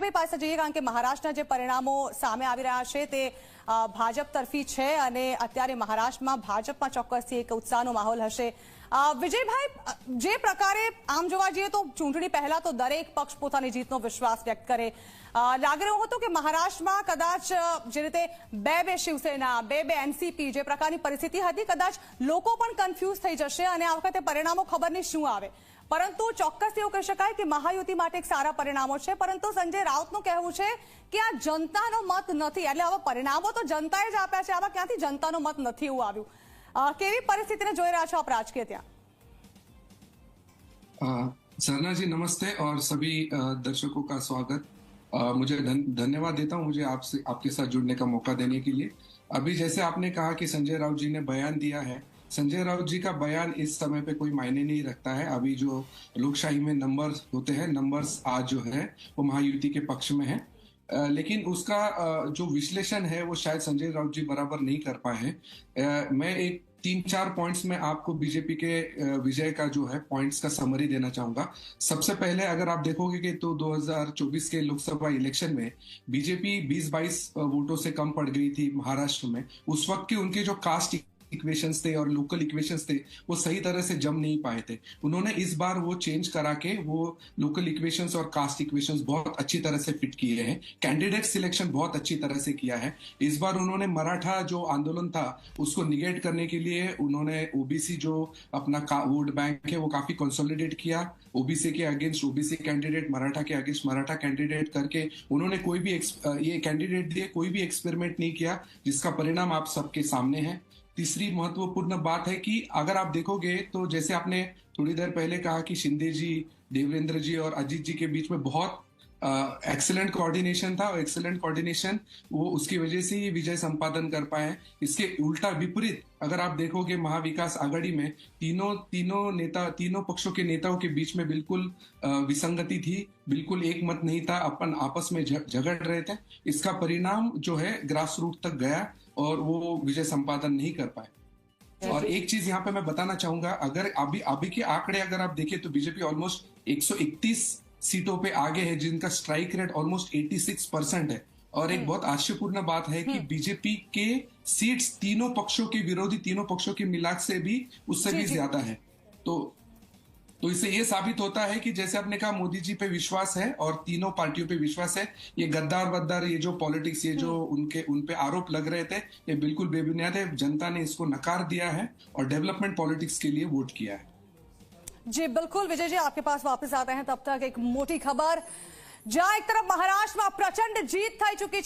વિજયભાઈ પાસે જઈએ, કારણ કે મહારાષ્ટ્રના જે પરિણામો સામે આવી રહ્યા છે તે ભાજપ તરફી છે અને અત્યારે મહારાષ્ટ્રમાં ભાજપમાં ચોક્કસથી એક ઉત્સાહનો માહોલ હશે। વિજયભાઈ, જે પ્રકારે આમ જોવા જઈએ તો ચૂંટણી પહેલા તો દરેક પક્ષ પોતાની જીતનો વિશ્વાસ વ્યક્ત કરે, લાગી રહ્યું હતું કે મહારાષ્ટ્રમાં કદાચ જે રીતે બે શિવસેના, બે એનસીપી જે પ્રકારની પરિસ્થિતિ હતી, કદાચ લોકો પણ કન્ફ્યુઝ થઈ જશે અને આ વખતે પરિણામો ખબર નહીં શું આવે। પરંતુ ચોક્કસ એવું કહી શકાય કે મહાયુતિ માટે એક સારા પરિણામો છે, પરંતુ સંજય રાઉતનું કહેવું છે કે આ જનતાનો મત નથી, એટલે હવે પરિણામો તો જનતાએ જ આપ્યા છે, આવા ક્યાંથી જનતાનો મત નથી એવું આવ્યું। કેવી પરિસ્થિતિને જોઈ રહ્યા છો आप राजकीय ત્યાં? सरना जी नमस्ते और सभी दर्शकों का स्वागत। मुझे धन्यवाद देता हूं मुझे आपके साथ जुड़ने का मौका देने के लिए। अभी जैसे आपने कहा कि संजय राउत जी ने बयान दिया है, संजय राउत जी का बयान इस समय पे कोई मायने नहीं रखता है। अभी जो लोकशाही में नंबर्स होते हैं, नंबर्स आज जो है वो महायुति के पक्ष में है, लेकिन उसका जो विश्लेषण है वो शायद संजय राउत जी बराबर नहीं कर पाए हैं। मैं एक 3-4 पॉइंट्स में आपको बीजेपी के विजय का जो है पॉइंट्स का समरी देना चाहूंगा। सबसे पहले अगर आप देखोगे कि तो 2024 के लोकसभा इलेक्शन में बीजेपी 20-22 वोटों से कम पड़ गई थी महाराष्ट्र में। उस वक्त के उनके जो कास्ट इक्वेशंस थे और लोकल इक्वेशंस थे वो सही तरह से जम नहीं पाए थे। उन्होंने इस बार वो चेंज करा के वो लोकल इक्वेशंस और कास्ट इक्वेशंस बहुत अच्छी तरह से फिट किए हैं। कैंडिडेट सिलेक्शन बहुत अच्छी तरह से किया है। इस बार उन्होंने मराठा जो आंदोलन था उसको निगेट करने के लिए उन्होंने ओबीसी जो अपना वोट बैंक है वो काफी कंसोलिडेट किया। ओबीसी के अगेंस्ट ओबीसी कैंडिडेट, मराठा के अगेंस्ट मराठा कैंडिडेट करके उन्होंने कोई भी ये कैंडिडेट दिए, कोई भी एक्सपेरिमेंट नहीं किया, जिसका परिणाम आप सबके सामने है। तीसरी महत्वपूर्ण बात है कि अगर आप देखोगे तो जैसे आपने थोड़ी देर पहले कहा कि शिंदे जी, देवेंद्र जी और अजीत जी के बीच में बहुत एक्सीलेंट कोऑर्डिनेशन था और एक्सीलेंट कोऑर्डिनेशन वो उसकी वजह से ये विजय संपादन कर पाए। इसके उल्टा विपरीत अगर आप देखोगे महाविकास आघाड़ी में तीनों पक्षों के नेताओं के बीच में बिल्कुल विसंगति थी, बिल्कुल एक मत नहीं था, अपन आपस में झगड़ रहे थे। इसका परिणाम जो है ग्रास रूट तक गया और वो विजय संपादन नहीं कर पाए। और एक चीज यहाँ पे मैं बताना चाहूंगा, अगर अभी के आंकड़े अगर आप देखें तो बीजेपी ऑलमोस्ट 131 सीटों पे आगे है, जिनका स्ट्राइक रेट ऑलमोस्ट 86% है। और एक बहुत आश्चर्यपूर्ण बात है कि बीजेपी के सीट्स तीनों पक्षों के विरोधी, तीनों पक्षों के मिलाक से भी उससे भी ज्यादा है। तो इससे ये साबित होता है कि जैसे आपने कहा मोदी जी पे विश्वास है और तीनों पार्टियों पे विश्वास है। ये गद्दार ये जो पॉलिटिक्स, ये जो उन पे आरोप लग रहे थे, ये बिल्कुल बेबुनियाद है। जनता ने इसको नकार दिया है और डेवलपमेंट पॉलिटिक्स के लिए वोट किया है। जी बिल्कुल विजय जी, आपके पास वापस आते हैं, तब तक एक मोटी खबर, जहां एक तरफ महाराष्ट्र में प्रचंड जीत थई चुकी है।